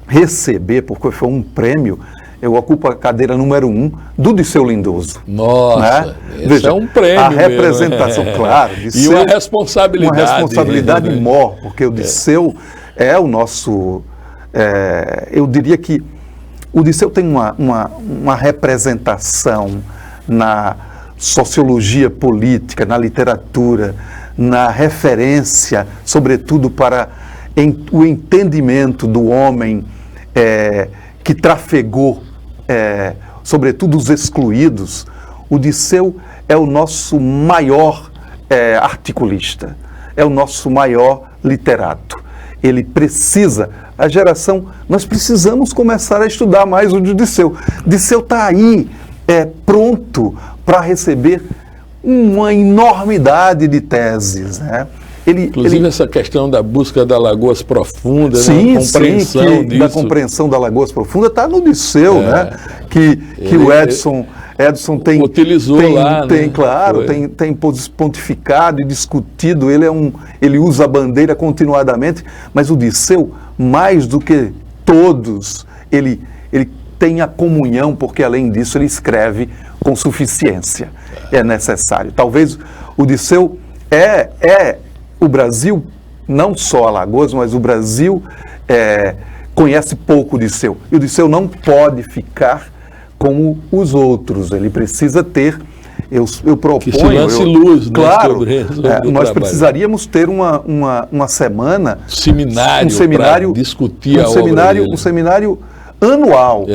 receber, porque foi um prêmio, eu ocupo a cadeira número 1 do Disseu Lindoso. Nossa, né? Veja, é um prêmio. A representação, claro. E uma responsabilidade. Uma responsabilidade maior, porque o Disseu é o nosso... eu diria que o Disseu tem uma representação na sociologia política, na literatura, na referência, sobretudo para o entendimento do homem que trafegou, sobretudo os excluídos. O Disseu é o nosso maior articulista, é o nosso maior literato. Ele precisa, nós precisamos começar a estudar mais o Disseu. Disseu está aí, pronto para receber uma enormidade de teses, né? Inclusive essa questão da busca da Lagoas Profundas, sim, né? Compreensão disso. Da compreensão da Lagoas Profundas está no Disseu, né? Que o Edson tem utilizou lá, né? Claro, tem pontificado e discutido. Ele usa a bandeira continuadamente, mas o Disseu, mais do que todos, ele tem a comunhão, porque além disso ele escreve com suficiência. É necessário. Talvez o Disseu o Brasil, não só Alagoas, mas o Brasil conhece pouco o Disseu. E o Disseu não pode ficar como os outros. Ele precisa ter, eu proponho... Que se lance luz, né? Claro, nós precisaríamos ter uma semana... Um seminário para discutir a obra dele. Um seminário anual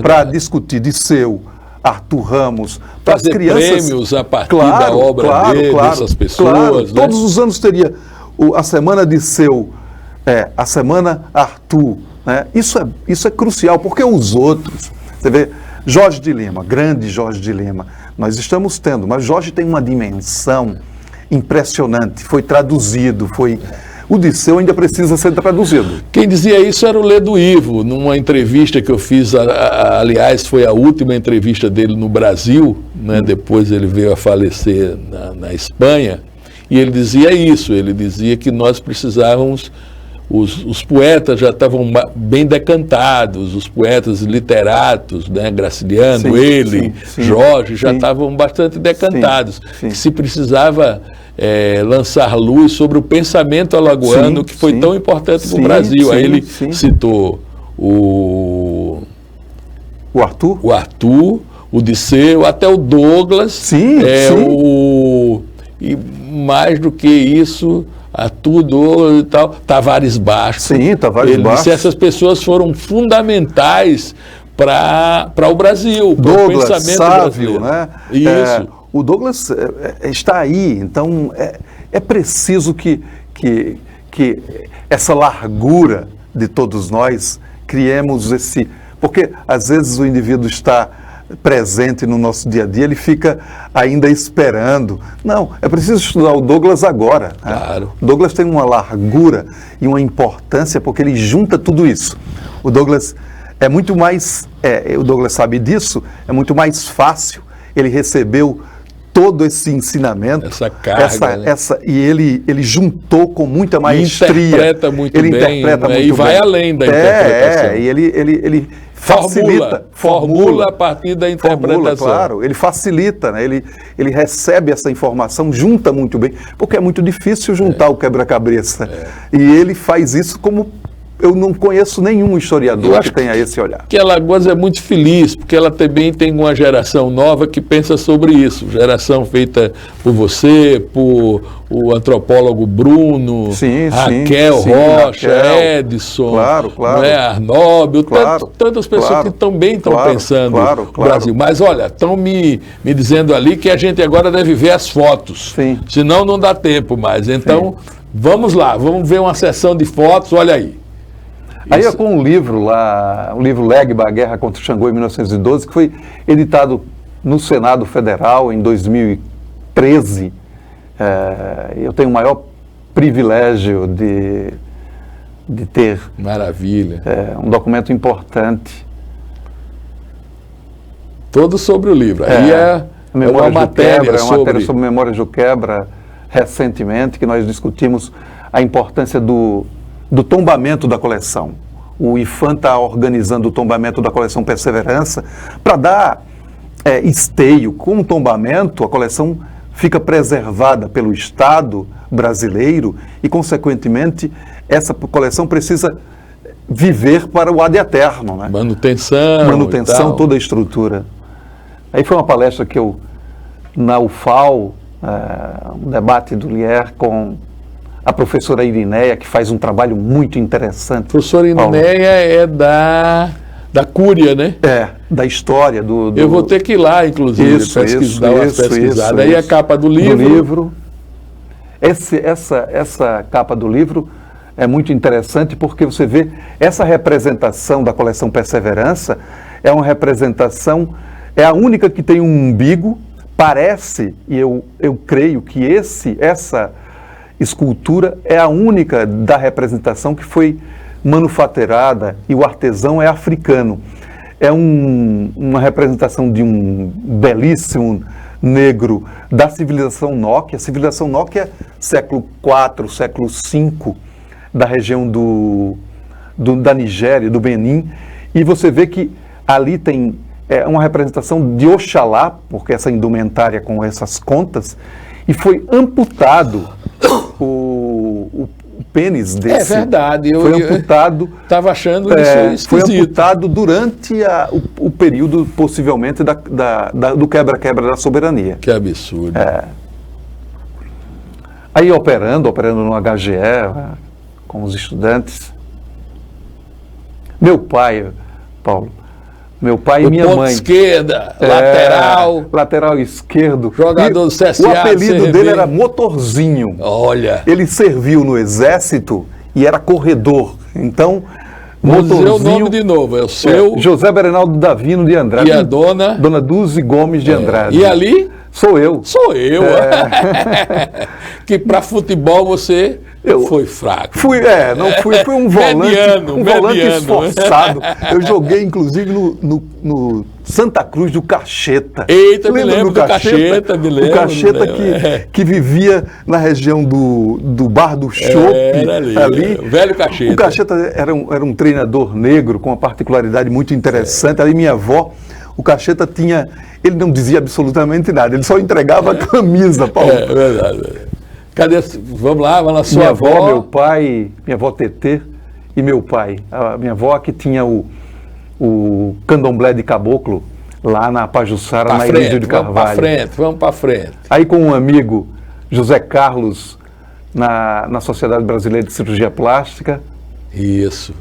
para discutir Disseu, Arthur Ramos, para as crianças... prêmios a partir da obra dele, dessas pessoas. Claro, né? Todos os anos teria a semana Disseu, a semana Arthur. Né? Isso é crucial, porque os outros... Você vê, Jorge de Lima, grande Jorge de Lima, nós estamos tendo, mas Jorge tem uma dimensão impressionante, foi traduzido, o Disseu ainda precisa ser traduzido. Quem dizia isso era o Ledo Ivo, numa entrevista que eu fiz, aliás, foi a última entrevista dele no Brasil, né? Depois ele veio a falecer na Espanha, e ele dizia isso, ele dizia que nós precisávamos, os poetas já estavam bem decantados, os poetas literatos, né? Graciliano, Jorge, já estavam bastante decantados, que se precisava... lançar luz sobre o pensamento alagoano, que foi tão importante para o Brasil. Aí ele citou o Arthur, o Disseu, até o Douglas, e mais do que isso, Arthur, Douglas e tal, Tavares Bastos. Tavares Bastos. Essas pessoas foram fundamentais para o Brasil, para o Douglas, pensamento Sávio, brasileiro. né? Isso. O Douglas está aí, então é preciso que essa largura de todos nós, criemos esse... Porque às vezes o indivíduo está presente no nosso dia a dia, ele fica ainda esperando. Não, é preciso estudar o Douglas agora. Claro. Né? O Douglas tem uma largura e uma importância porque ele junta tudo isso. O Douglas é muito mais, o Douglas sabe disso, é muito mais fácil. Ele recebeu todo esse ensinamento, essa carga, né? E ele juntou com muita maestria. Interpreta muito bem, interpreta né? muito E vai bem. além da interpretação. E ele formula a partir da interpretação. Claro, ele facilita, né? Ele recebe essa informação, junta muito bem, porque é muito difícil juntar o quebra-cabeça. E ele faz isso como eu não conheço nenhum historiador que tenha esse olhar. Que Alagoas é muito feliz, porque ela também tem uma geração nova que pensa sobre isso. Geração feita por você, por o antropólogo Bruno, Raquel Rocha, Edson, claro. Arnóbio, tantas pessoas que também estão pensando no Brasil. Mas olha, estão me dizendo ali que a gente agora deve ver as fotos. Sim. Senão não dá tempo mais. Então, vamos lá, vamos ver uma sessão de fotos, olha aí. Aí é com um livro lá, o livro Legba, A Guerra contra o Xangô, em 1912, que foi editado no Senado Federal em 2013. Eu tenho o maior privilégio de ter maravilha. Um documento importante. Todo sobre o livro. Aí uma matéria sobre Memórias do Quebra, recentemente, que nós discutimos a importância do tombamento da coleção. O IPHAN está organizando o tombamento da coleção Perseverança para dar esteio. Com o tombamento, a coleção fica preservada pelo Estado brasileiro e, consequentemente, essa coleção precisa viver para o ad eterno. Né? Manutenção, toda a estrutura. Aí foi uma palestra que na UFAL, um debate do Lier com a professora Irineia, que faz um trabalho muito interessante. A professora Irineia é da Cúria, né? Da história do... Eu vou ter que ir lá, inclusive, dar uma pesquisada. Aí a capa do livro. Essa capa do livro é muito interessante porque você vê essa representação da coleção Perseverança, é uma representação, é a única que tem um umbigo, parece, e eu creio que essa escultura é a única da representação que foi manufaturada e o artesão é africano. É uma representação de um belíssimo negro da civilização Nóquia. A civilização Nóquia, século IV, século V, da região da Nigéria, do Benin. E você vê que ali tem uma representação de Oxalá, porque essa indumentária com essas contas, e foi amputado o pênis desse. É verdade. Foi amputado. Estava achando isso esquisito. Foi amputado durante o período, possivelmente, do quebra-quebra da soberania. Que absurdo. Aí operando no HGE, com os estudantes. Meu pai, Paulo, meu pai e minha mãe. Esquerda, lateral esquerdo. Jogador do CSA. O apelido dele era Motorzinho. Olha. Ele serviu no Exército e era corredor. Então, Motorzinho. Vou dizer o nome de novo, é o seu. José Berenaldo Davino de Andrade. E a dona? Dona Dulce Gomes de Andrade. E ali? Sou eu. Que para futebol você foi fraco. Fui um volante esforçado. Eu joguei, inclusive, no Santa Cruz do Cacheta. Eita, me lembro do Cacheta, me lembro. O Cacheta que vivia na região do Bar do Chopp. Ali. O velho Cacheta. O Cacheta era um treinador negro com uma particularidade muito interessante. Ali minha avó, o Cacheta tinha... Ele não dizia absolutamente nada, ele só entregava a camisa, Paulo. É verdade. Cadê? Vamos lá, sua avó, meu pai, minha avó Tetê e meu pai. A minha avó que tinha o candomblé de caboclo lá na Pajuçara, na Elísio de Carvalho. Vamos para frente. Aí com um amigo, José Carlos, na Sociedade Brasileira de Cirurgia Plástica. Isso.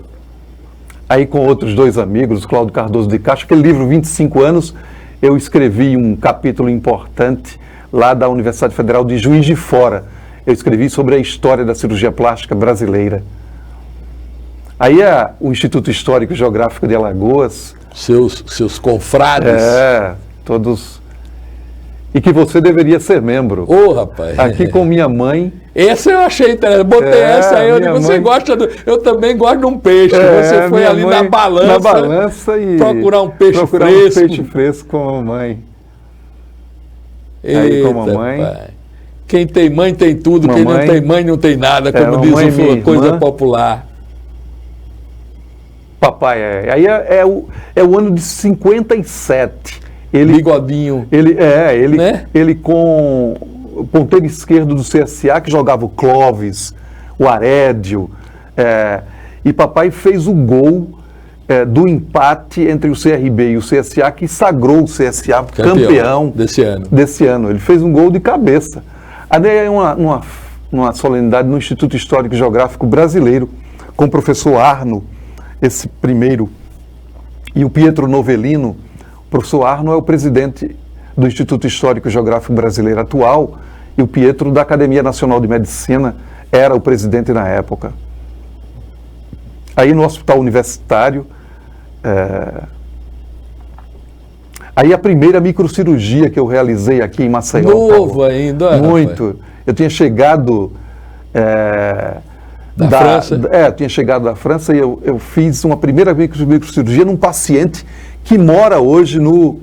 Aí com outros dois amigos, Cláudio Cardoso de Castro, aquele livro 25 anos, eu escrevi um capítulo importante lá da Universidade Federal de Juiz de Fora. Eu escrevi sobre a história da cirurgia plástica brasileira. Aí o Instituto Histórico e Geográfico de Alagoas... Seus confrades. Todos... E que você deveria ser membro. Rapaz. Aqui com minha mãe... Essa eu achei interessante. Botei essa aí. Você gosta eu também gosto de um peixe. Você foi ali na balança e procurar um peixe fresco. Um peixe fresco com a mamãe. Aí com a mamãe. Pai. Quem tem mãe tem tudo. Mamãe, quem não tem mãe não tem nada, como diz uma coisa popular. Papai, aí é o ano de 57. Bigodinho. Ele com o ponteiro esquerdo do CSA, que jogava o Clóvis, o Arédio, e papai fez o gol do empate entre o CRB e o CSA, que sagrou o CSA campeão desse ano. Ele fez um gol de cabeça. Ali é uma solenidade no Instituto Histórico e Geográfico Brasileiro, com o professor Arno, esse primeiro, e o Pietro Novellino. O professor Arno é o presidente do Instituto Histórico e Geográfico Brasileiro atual, e o Pietro da Academia Nacional de Medicina era o presidente na época. Aí no Hospital Universitário, aí a primeira microcirurgia que eu realizei aqui em Maceió. Novo ainda? Muito. Rapaz. Eu tinha chegado da França? Eu tinha chegado da França e eu fiz uma primeira microcirurgia num paciente que mora hoje no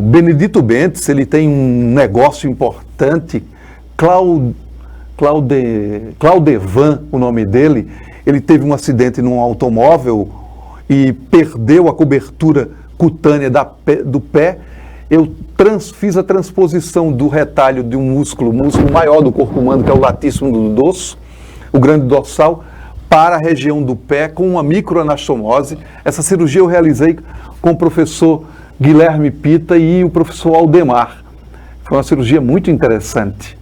Benedito Bentes. Ele tem um negócio importante, Claudevan, o nome dele. Ele teve um acidente num automóvel e perdeu a cobertura cutânea do pé. Eu fiz a transposição do retalho de um músculo maior do corpo humano, que é o latíssimo do dorso, o grande dorsal, para a região do pé com uma microanastomose. Essa cirurgia eu realizei com o professor Guilherme Pita e o professor Aldemar. Foi uma cirurgia muito interessante.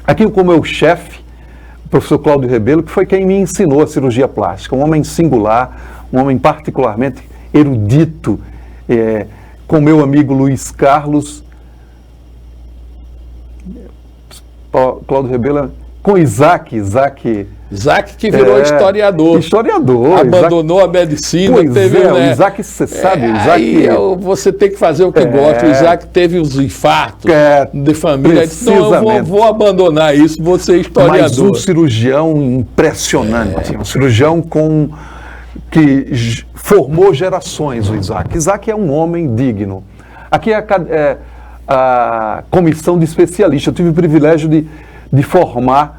Aqui com o meu chefe, o professor Cláudio Rebelo, que foi quem me ensinou a cirurgia plástica, um homem singular, um homem particularmente erudito, com meu amigo Luiz Carlos, Cláudio Rebelo, com Isaac que virou historiador. Abandonou a medicina. O Isaac, você sabe, o Isaac... Você tem que fazer o que gosta. O Isaac teve os infartos de família. Então eu vou abandonar isso, vou ser historiador. Mas um cirurgião impressionante, um cirurgião que formou gerações, o Isaac. Isaac é um homem digno. Aqui é a comissão de especialistas. Eu tive o privilégio de formar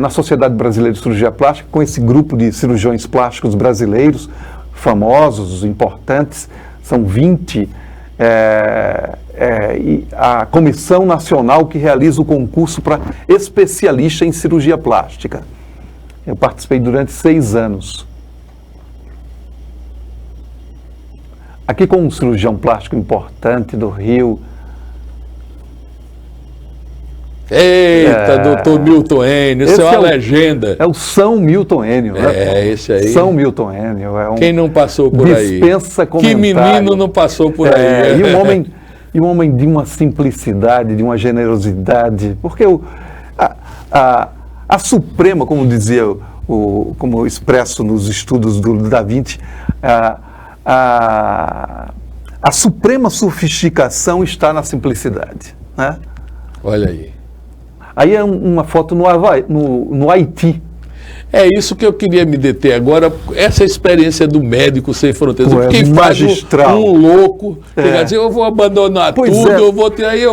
na Sociedade Brasileira de Cirurgia Plástica, com esse grupo de cirurgiões plásticos brasileiros, famosos, importantes, são 20, e a Comissão Nacional que realiza o concurso para especialista em cirurgia plástica. Eu participei durante 6 anos. Aqui com um cirurgião plástico importante do Rio. Eita, doutor Milton Enio, isso é uma legenda. É o São Milton Enio, né? Esse aí. São Milton Enio. Quem não passou por aí? Dispensa comentário. Que menino não passou por aí? E um homem de uma simplicidade, de uma generosidade, porque a Suprema, como dizia, como expresso nos estudos do Da Vinci, a suprema sofisticação está na simplicidade, né? Olha aí. Aí é uma foto no Haiti. É isso que eu queria me deter agora, essa experiência do Médico Sem Fronteiras. Quem faz um louco, quer dizer, eu vou abandonar tudo, eu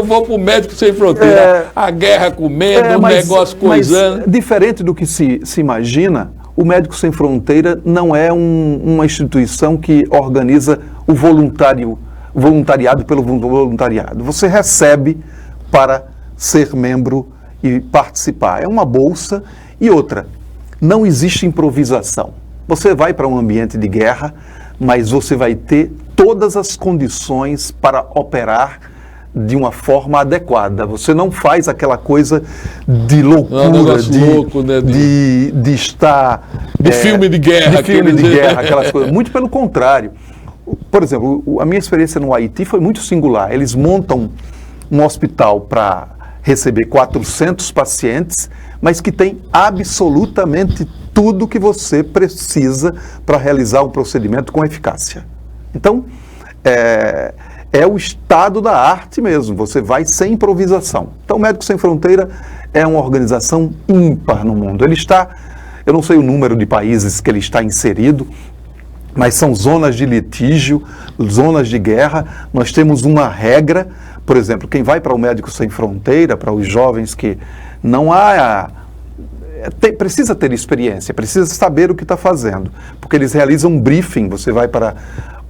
vou para o Médico Sem Fronteiras, a guerra comendo, o negócio coisando. Mas, diferente do que se imagina, o Médico Sem Fronteira não é uma instituição que organiza o voluntariado pelo voluntariado. Você recebe para ser membro e participar. É uma bolsa. E outra, não existe improvisação. Você vai para um ambiente de guerra, mas você vai ter todas as condições para operar de uma forma adequada. Você não faz aquela coisa de loucura, de estar... De filme de guerra. De filme de guerra, aquelas coisas. Muito pelo contrário. Por exemplo, a minha experiência no Haiti foi muito singular. Eles montam um hospital para receber 400 pacientes, mas que tem absolutamente tudo que você precisa para realizar um procedimento com eficácia. Então, é o estado da arte mesmo, você vai sem improvisação. Então, o Médicos Sem Fronteira é uma organização ímpar no mundo. Ele está, eu não sei o número de países que ele está inserido, mas são zonas de litígio, zonas de guerra. Nós temos uma regra, por exemplo, quem vai para o Médicos Sem Fronteira, para os jovens que não há... precisa ter experiência, precisa saber o que está fazendo, porque eles realizam um briefing, você vai para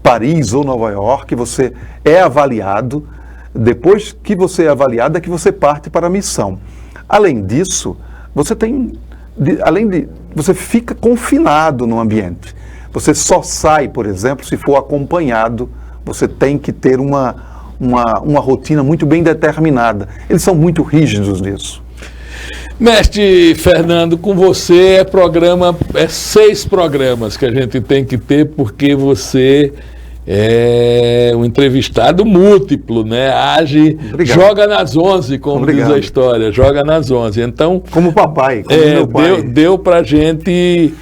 Paris ou Nova York, você é avaliado, depois que você é avaliado é que você parte para a missão. Além disso, você você fica confinado no ambiente. Você só sai, por exemplo, se for acompanhado, você tem que ter uma rotina muito bem determinada. Eles são muito rígidos nisso. Mestre Fernando, com você é 6 programas que a gente tem que ter, porque você é um entrevistado múltiplo, né? Joga nas 11, como diz a história, joga nas 11. Então, como papai, como meu pai. Deu pra gente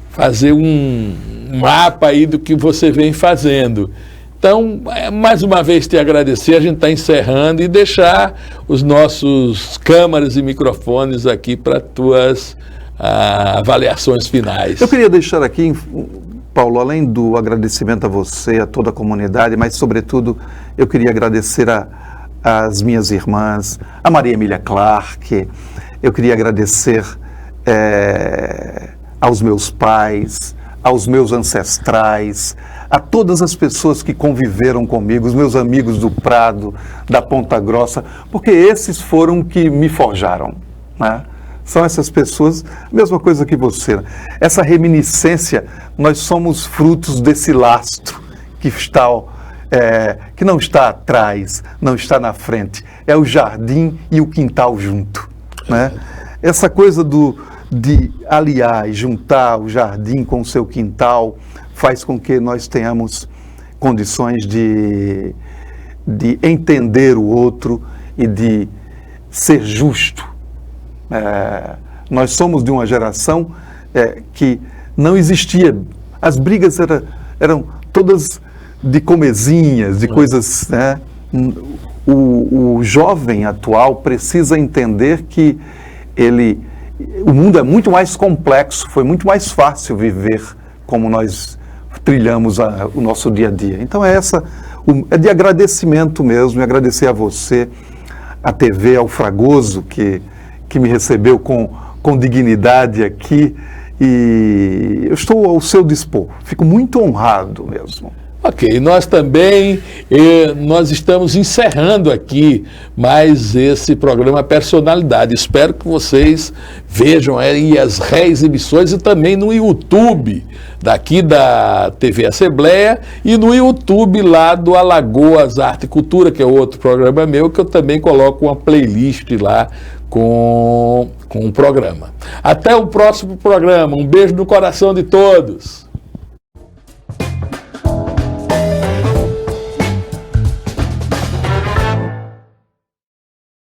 fazer um mapa aí do que você vem fazendo. Então, mais uma vez te agradecer, a gente está encerrando e deixar os nossos câmaras e microfones aqui para tuas avaliações finais. Eu queria deixar aqui, Paulo, além do agradecimento a você, a toda a comunidade, mas sobretudo eu queria agradecer às minhas irmãs, a Maria Emília Clark, eu queria agradecer aos meus pais, aos meus ancestrais, a todas as pessoas que conviveram comigo, os meus amigos do Prado, da Ponta Grossa, porque esses foram que me forjaram, né? São essas pessoas, mesma coisa que você. Essa reminiscência, nós somos frutos desse lastro que não está atrás, não está na frente. É o jardim e o quintal junto, né? Essa coisa de aliar e juntar o jardim com o seu quintal faz com que nós tenhamos condições de entender o outro e de ser justo. Nós somos de uma geração que não existia. As brigas eram todas de comezinhas, de coisas, né? O jovem atual precisa entender que o mundo é muito mais complexo, foi muito mais fácil viver como nós trilhamos o nosso dia a dia. Então é de agradecimento mesmo, e agradecer a você, a TV, ao Fragoso, que me recebeu com dignidade aqui, e eu estou ao seu dispor. Fico muito honrado mesmo. Ok, nós também, nós estamos encerrando aqui mais esse programa Personalidade. Espero que vocês vejam aí as reexibições e também no YouTube daqui da TV Assembleia e no YouTube lá do Alagoas Arte e Cultura, que é outro programa meu, que eu também coloco uma playlist lá com o programa. Até o próximo programa. Um beijo no coração de todos.